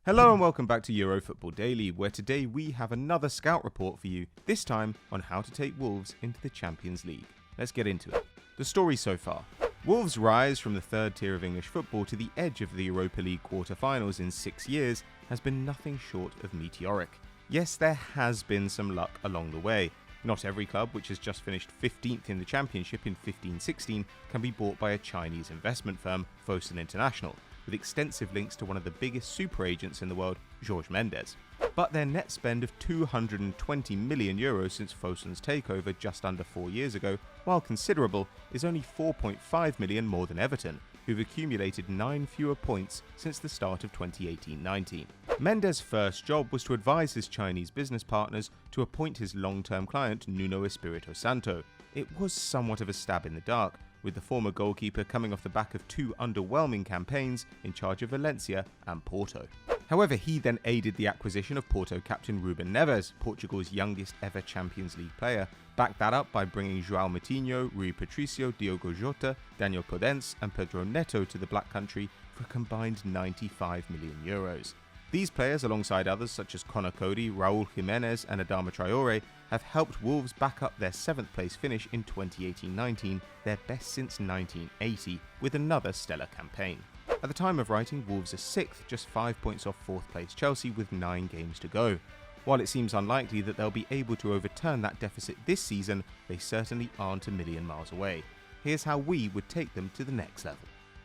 Hello and welcome back to Eurofootball Daily, where today we have another scout report for you, this time on how to take Wolves into the Champions League. Let's get into it. The story so far. Wolves' rise from the third tier of English football to the edge of the Europa League quarter-finals in 6 years has been nothing short of meteoric. Yes, there has been some luck along the way. Not every club, which has just finished 15th in the Championship in 15-16, can be bought by a Chinese investment firm, Fosun International, with extensive links to one of the biggest super agents in the world, Jorge Mendes. But their net spend of €220 million since Fosun's takeover just under 4 years ago, while considerable, is only €4.5 million more than Everton, who've accumulated 9 fewer points since the start of 2018-19. Mendes' first job was to advise his Chinese business partners to appoint his long-term client Nuno Espirito Santo. It was somewhat of a stab in the dark, with the former goalkeeper coming off the back of 2 underwhelming campaigns in charge of Valencia and Porto. However, he then aided the acquisition of Porto captain Ruben Neves, Portugal's youngest ever Champions League player, backed that up by bringing João Moutinho, Rui Patricio, Diogo Jota, Daniel Podence and Pedro Neto to the Black Country for a combined €95 million. These players, alongside others such as Conor Cody, Raul Jimenez and Adama Traore, have helped Wolves back up their 7th place finish in 2018-19, their best since 1980, with another stellar campaign. At the time of writing, Wolves are 6th, just 5 points off 4th place Chelsea with 9 games to go. While it seems unlikely that they'll be able to overturn that deficit this season, they certainly aren't a million miles away. Here's how we would take them to the next level.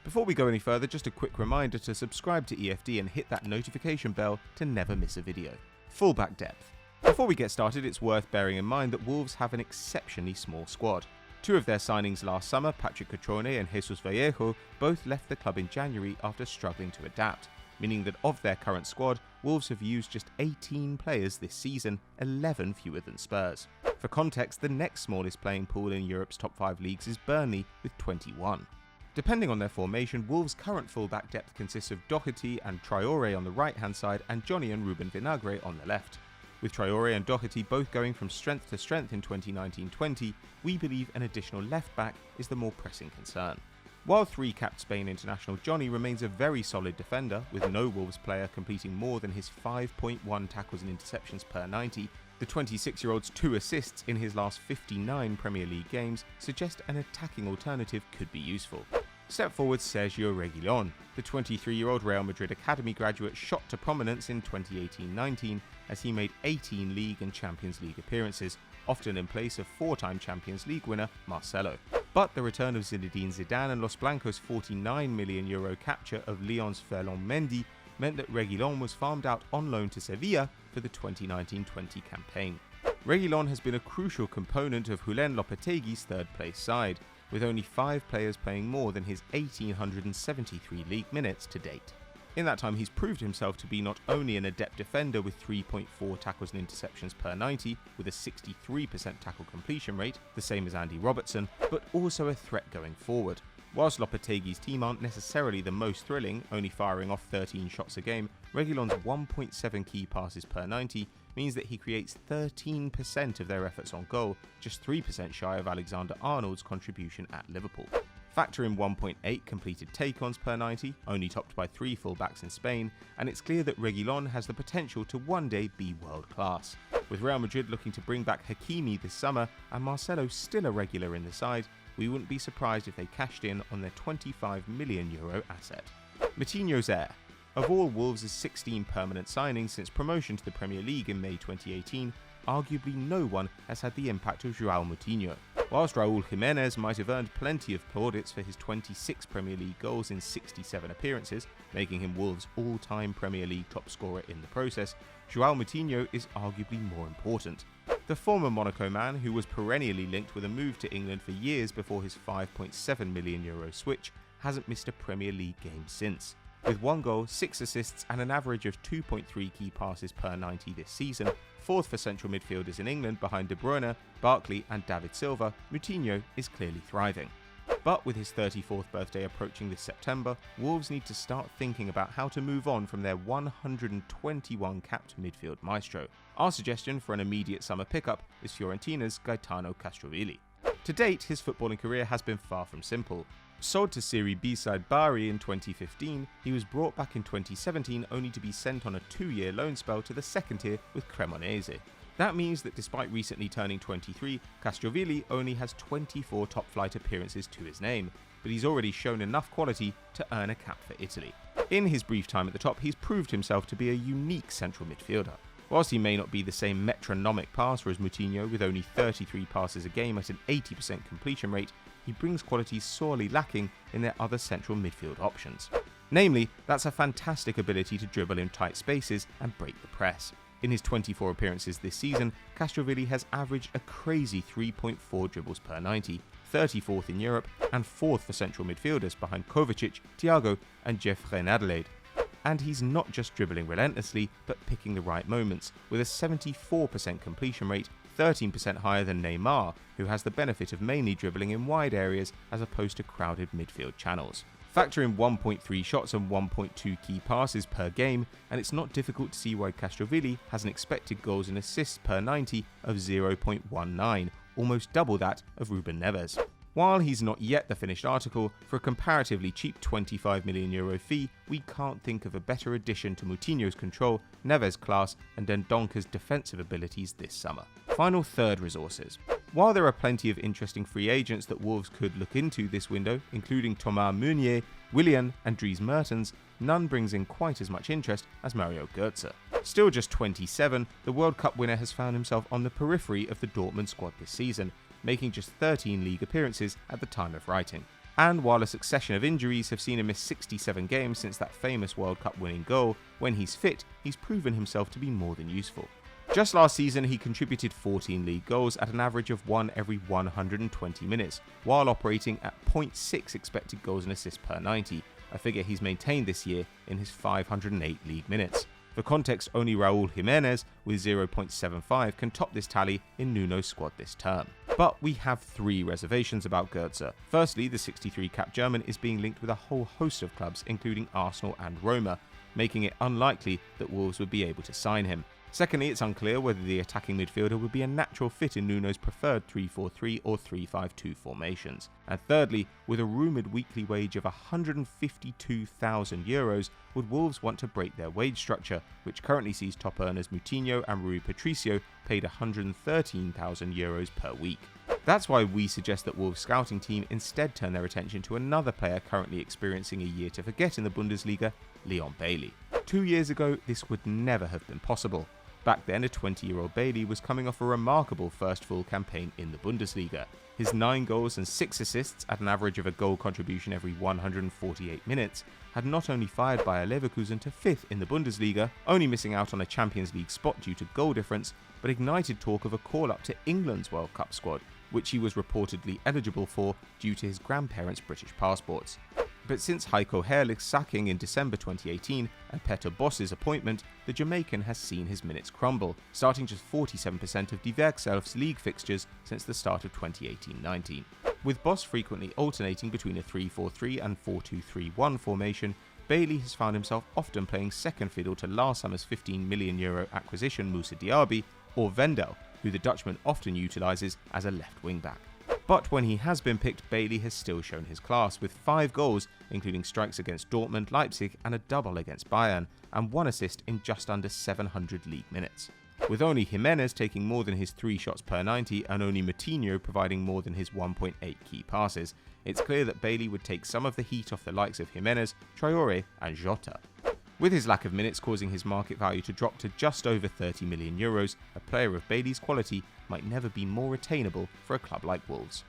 Before we go any further, just a quick reminder to subscribe to EFD and hit that notification bell to never miss a video. Fullback depth. Before we get started, it's worth bearing in mind that Wolves have an exceptionally small squad. 2 of their signings last summer, Patrick Cutrone and Jesus Vallejo, both left the club in January after struggling to adapt, meaning that of their current squad, Wolves have used just 18 players this season, 11 fewer than Spurs. For context, the next smallest playing pool in Europe's top 5 leagues is Burnley with 21. Depending on their formation, Wolves' current fullback depth consists of Doherty and Traore on the right-hand side and Johnny and Ruben Vinagre on the left. With Traore and Doherty both going from strength to strength in 2019-20, we believe an additional left-back is the more pressing concern. While 3-capped Spain international Johnny remains a very solid defender, with no Wolves player completing more than his 5.1 tackles and interceptions per 90, the 26-year-old's 2 assists in his last 59 Premier League games suggest an attacking alternative could be useful. Step forward Sergio Reguilon. The 23-year-old Real Madrid Academy graduate shot to prominence in 2018-19 as he made 18 League and Champions League appearances, often in place of 4-time Champions League winner Marcelo. But the return of Zinedine Zidane and Los Blancos' €49 million capture of Lyon's Ferland Mendy meant that Reguilon was farmed out on loan to Sevilla for the 2019-20 campaign. Reguilon has been a crucial component of Julen Lopetegui's third-place side, with only 5 players playing more than his 1,873 league minutes to date. In that time, he's proved himself to be not only an adept defender with 3.4 tackles and interceptions per 90, with a 63% tackle completion rate, the same as Andy Robertson, but also a threat going forward. Whilst Lopetegui's team aren't necessarily the most thrilling, only firing off 13 shots a game, Reguilon's 1.7 key passes per 90 means that he creates 13% of their efforts on goal, just 3% shy of Alexander-Arnold's contribution at Liverpool. Factor in 1.8 completed take-ons per 90, only topped by 3 fullbacks in Spain, and it's clear that Reguilon has the potential to one day be world-class. With Real Madrid looking to bring back Hakimi this summer, and Marcelo still a regular in the side, we wouldn't be surprised if they cashed in on their €25 million asset. Moutinho's heir. Of all Wolves' 16 permanent signings since promotion to the Premier League in May 2018, arguably no one has had the impact of João Moutinho. Whilst Raul Jimenez might have earned plenty of plaudits for his 26 Premier League goals in 67 appearances, making him Wolves' all-time Premier League top scorer in the process, João Moutinho is arguably more important. The former Monaco man, who was perennially linked with a move to England for years before his €5.7 million switch, hasn't missed a Premier League game since. With 1 goal, 6 assists and an average of 2.3 key passes per 90 this season, 4th for central midfielders in England behind De Bruyne, Barkley and David Silva, Moutinho is clearly thriving. But with his 34th birthday approaching this September, Wolves need to start thinking about how to move on from their 121 capped midfield maestro. Our suggestion for an immediate summer pickup is Fiorentina's Gaetano Castrovilli. To date, his footballing career has been far from simple. Sold to Serie B side Bari in 2015, he was brought back in 2017 only to be sent on a 2-year loan spell to the second tier with Cremonese. That means that despite recently turning 23, Castrovilli only has 24 top-flight appearances to his name, but he's already shown enough quality to earn a cap for Italy. In his brief time at the top, he's proved himself to be a unique central midfielder. Whilst he may not be the same metronomic passer as Moutinho with only 33 passes a game at an 80% completion rate, he brings qualities sorely lacking in their other central midfield options. Namely, that's a fantastic ability to dribble in tight spaces and break the press. In his 24 appearances this season, Castrovilli has averaged a crazy 3.4 dribbles per 90, 34th in Europe and 4th for central midfielders behind Jovic, Thiago and Jeffrey Adelaide. And he's not just dribbling relentlessly, but picking the right moments, with a 74% completion rate, 13% higher than Neymar, who has the benefit of mainly dribbling in wide areas as opposed to crowded midfield channels. Factor in 1.3 shots and 1.2 key passes per game, and it's not difficult to see why Castrovilli has an expected goals and assists per 90 of 0.19, almost double that of Ruben Neves. While he's not yet the finished article, for a comparatively cheap €25 million fee, we can't think of a better addition to Moutinho's control, Neves' class and Dendonca's defensive abilities this summer. Final third resources. While there are plenty of interesting free agents that Wolves could look into this window, including Thomas Meunier, Willian and Dries Mertens, none brings in quite as much interest as Mario Götze. Still just 27, the World Cup winner has found himself on the periphery of the Dortmund squad this season, making just 13 league appearances at the time of writing. And while a succession of injuries have seen him miss 67 games since that famous World Cup winning goal, when he's fit, he's proven himself to be more than useful. Just last season, he contributed 14 league goals at an average of 1 every 120 minutes, while operating at 0.6 expected goals and assists per 90, a figure he's maintained this year in his 508 league minutes. For context, only Raul Jimenez with 0.75 can top this tally in Nuno's squad this term. But we have 3 reservations about Götze. Firstly, the 63-cap German is being linked with a whole host of clubs, including Arsenal and Roma, making it unlikely that Wolves would be able to sign him. Secondly, it's unclear whether the attacking midfielder would be a natural fit in Nuno's preferred 3-4-3 or 3-5-2 formations. And thirdly, with a rumoured weekly wage of €152,000, would Wolves want to break their wage structure, which currently sees top earners Moutinho and Rui Patricio paid €113,000 per week. That's why we suggest that Wolves' scouting team instead turn their attention to another player currently experiencing a year to forget in the Bundesliga, Leon Bailey. 2 years ago, this would never have been possible. Back then, a 20-year-old Bailey was coming off a remarkable first full campaign in the Bundesliga. His 9 goals and 6 assists at an average of a goal contribution every 148 minutes had not only fired Bayer Leverkusen to 5th in the Bundesliga, only missing out on a Champions League spot due to goal difference, but ignited talk of a call-up to England's World Cup squad, which he was reportedly eligible for due to his grandparents' British passports. But since Heiko Herrlich's sacking in December 2018 and Peter Bosz's appointment, the Jamaican has seen his minutes crumble, starting just 47% of Die Werkself's league fixtures since the start of 2018-19. With Bosz frequently alternating between a 3-4-3 and 4-2-3-1 formation, Bailey has found himself often playing second fiddle to last summer's €15 million acquisition Moussa Diaby or Vendel, who the Dutchman often utilises as a left wing-back. But when he has been picked, Bailey has still shown his class, with 5 goals, including strikes against Dortmund, Leipzig and a double against Bayern, and 1 assist in just under 700 league minutes. With only Jimenez taking more than his 3 shots per 90 and only Moutinho providing more than his 1.8 key passes, it's clear that Bailey would take some of the heat off the likes of Jimenez, Traoré and Jota. With his lack of minutes causing his market value to drop to just over €30 million, a player of Bailey's quality might never be more attainable for a club like Wolves.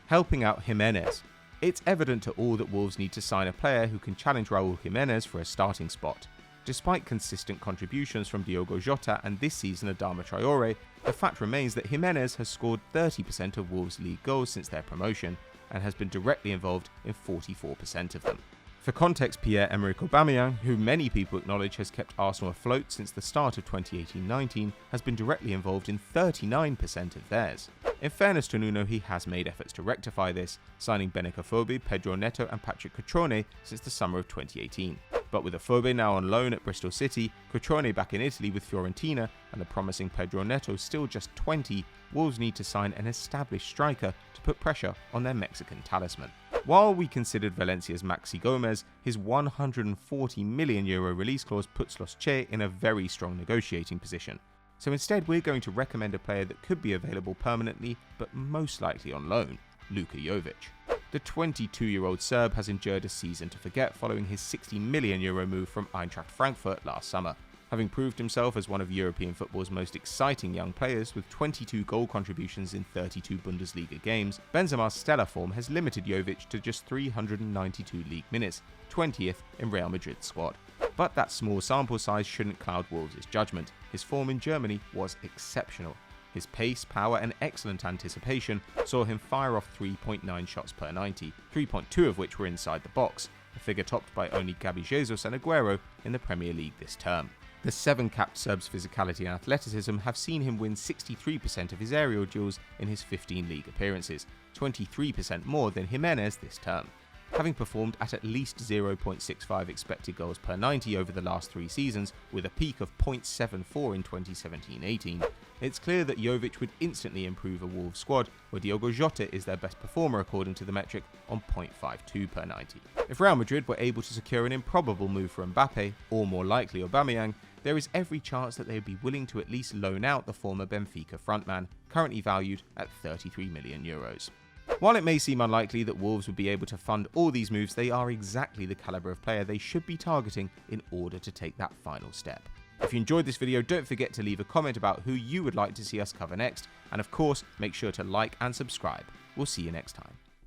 Helping out Jimenez. It's evident to all that Wolves need to sign a player who can challenge Raul Jimenez for a starting spot. Despite consistent contributions from Diogo Jota and this season Adama Traoré, the fact remains that Jimenez has scored 30% of Wolves' league goals since their promotion and has been directly involved in 44% of them. For context, Pierre-Emerick Aubameyang, who many people acknowledge has kept Arsenal afloat since the start of 2018-19, has been directly involved in 39% of theirs. In fairness to Nuno, he has made efforts to rectify this, signing Benik Afobe, Pedro Neto and Patrick Cutrone since the summer of 2018. But with Afobe now on loan at Bristol City, Cutrone back in Italy with Fiorentina, and the promising Pedro Neto still just 20, Wolves need to sign an established striker to put pressure on their Mexican talisman. While we considered Valencia's Maxi Gomez, his €140 million release clause puts Los Che in a very strong negotiating position. So instead we're going to recommend a player that could be available permanently, but most likely on loan, Luka Jovic. The 22-year-old Serb has endured a season to forget following his €60 million move from Eintracht Frankfurt last summer. Having proved himself as one of European football's most exciting young players with 22 goal contributions in 32 Bundesliga games, Benzema's stellar form has limited Jovic to just 392 league minutes, 20th in Real Madrid's squad. But that small sample size shouldn't cloud Wolves' judgment. His form in Germany was exceptional. His pace, power and excellent anticipation saw him fire off 3.9 shots per 90, 3.2 of which were inside the box, a figure topped by only Gabi Jesus and Aguero in the Premier League this term. The 7-capped Serb's physicality and athleticism have seen him win 63% of his aerial duels in his 15 league appearances, 23% more than Jimenez this term. Having performed at least 0.65 expected goals per 90 over the last 3 seasons, with a peak of 0.74 in 2017-18, it's clear that Jovic would instantly improve a Wolves squad, where Diogo Jota is their best performer according to the metric on 0.52 per 90. If Real Madrid were able to secure an improbable move for Mbappe, or more likely Aubameyang, there is every chance that they would be willing to at least loan out the former Benfica frontman, currently valued at €33 million. While it may seem unlikely that Wolves would be able to fund all these moves, they are exactly the calibre of player they should be targeting in order to take that final step. If you enjoyed this video, don't forget to leave a comment about who you would like to see us cover next, and of course, make sure to like and subscribe. We'll see you next time.